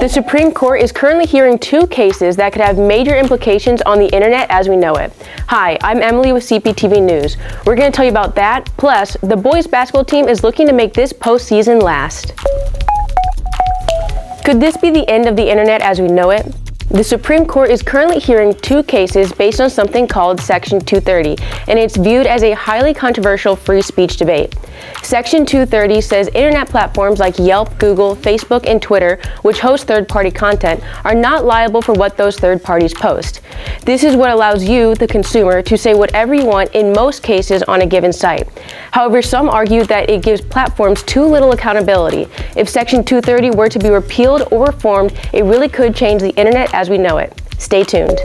The Supreme Court is currently hearing two cases that could have major implications on the internet as we know it. Hi, I'm Emily with CPTV News. We're going to tell you about that, plus the boys basketball team is looking to make this postseason last. Could this be the end of the internet as we know it? The Supreme Court is currently hearing two cases based on something called Section 230, and it's viewed as a highly controversial free speech debate. Section 230 says internet platforms like Yelp, Google, Facebook, and Twitter, which host third-party content, are not liable for what those third parties post. This is what allows you, the consumer, to say whatever you want in most cases on a given site. However, some argue that it gives platforms too little accountability. If Section 230 were to be repealed or reformed, it really could change the internet as we know it. Stay tuned.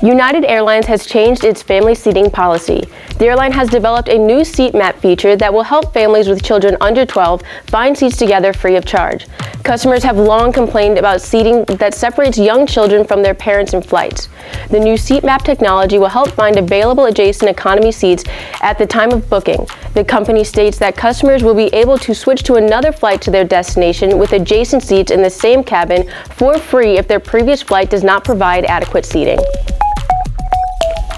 United Airlines has changed its family seating policy. The airline has developed a new seat map feature that will help families with children under 12 find seats together free of charge. Customers have long complained about seating that separates young children from their parents in flights. The new seat map technology will help find available adjacent economy seats at the time of booking. The company states that customers will be able to switch to another flight to their destination with adjacent seats in the same cabin for free if their previous flight does not provide adequate seating.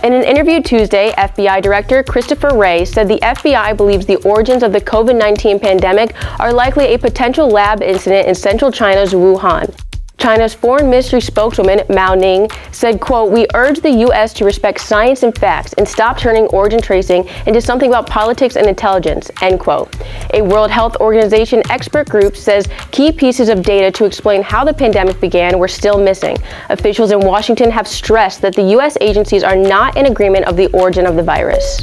In an interview Tuesday, FBI Director Christopher Wray said the FBI believes the origins of the COVID-19 pandemic are likely a potential lab incident in central China's Wuhan. China's Foreign Ministry spokeswoman Mao Ning said, quote, "We urge the U.S. to respect science and facts and stop turning origin tracing into something about politics and intelligence," end quote. A World Health Organization expert group says key pieces of data to explain how the pandemic began were still missing. Officials in Washington have stressed that the U.S. agencies are not in agreement of the origin of the virus.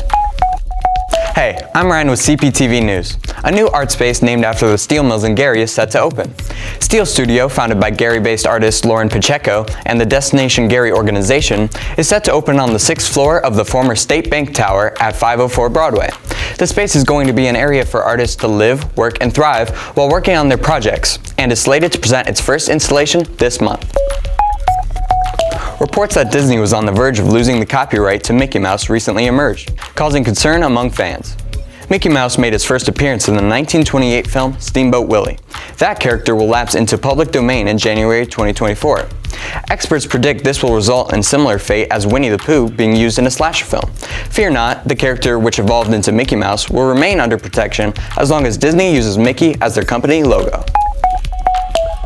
Hey, I'm Ryan with CPTV News. A new art space named after the steel mills in Gary is set to open. Steel Studio, founded by Gary-based artist Lauren Pacheco and the Destination Gary organization, is set to open on the 6th floor of the former State Bank Tower at 504 Broadway. The space is going to be an area for artists to live, work, and thrive while working on their projects, and is slated to present its first installation this month. Reports that Disney was on the verge of losing the copyright to Mickey Mouse recently emerged, causing concern among fans. Mickey Mouse made his first appearance in the 1928 film Steamboat Willie. That character will lapse into public domain in January 2024. Experts predict this will result in similar fate as Winnie the Pooh being used in a slasher film. Fear not, the character which evolved into Mickey Mouse will remain under protection as long as Disney uses Mickey as their company logo.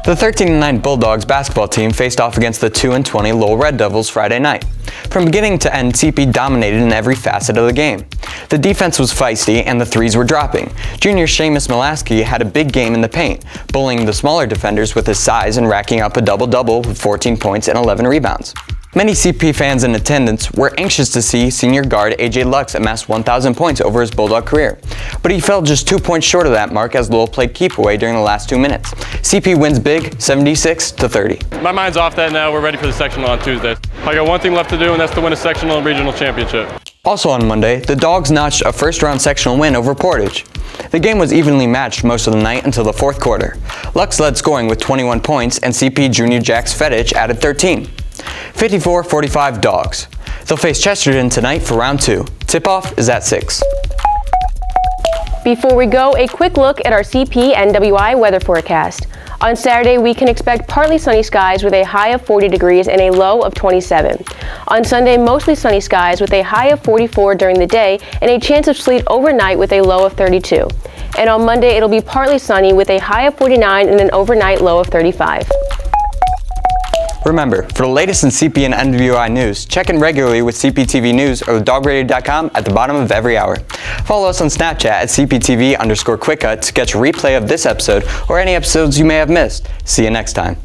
The 13-9 Bulldogs basketball team faced off against the 2-20 Lowell Red Devils Friday night. From beginning to end, CP dominated in every facet of the game. The defense was feisty and the threes were dropping. Junior Seamus Molaski had a big game in the paint, bullying the smaller defenders with his size and racking up a double-double with 14 points and 11 rebounds. Many CP fans in attendance were anxious to see senior guard AJ Lux amass 1,000 points over his Bulldog career, but he fell just 2 points short of that mark as Lowell played keep away during the last 2 minutes. CP wins big, 76-30. My mind's off that now. We're ready for the sectional on Tuesday. I got one thing left to do, and that's to win a sectional and regional championship. Also on Monday, the Dogs notched a first-round sectional win over Portage. The game was evenly matched most of the night until the fourth quarter. Lux led scoring with 21 points, and CP junior Jax Fedich added 13. 54-45 Dogs. They'll face Chesterton tonight for round 2. Tip-off is at 6. Before we go, a quick look at our CP NWI weather forecast. On Saturday, we can expect partly sunny skies with a high of 40 degrees and a low of 27. On Sunday, mostly sunny skies with a high of 44 during the day and a chance of sleet overnight with a low of 32. And on Monday, it'll be partly sunny with a high of 49 and an overnight low of 35. Remember, for the latest in CP and NWI news, check in regularly with CPTV News or thedogradio.com at the bottom of every hour. Follow us on Snapchat at CPTV_QuickCUT to catch a replay of this episode or any episodes you may have missed. See you next time.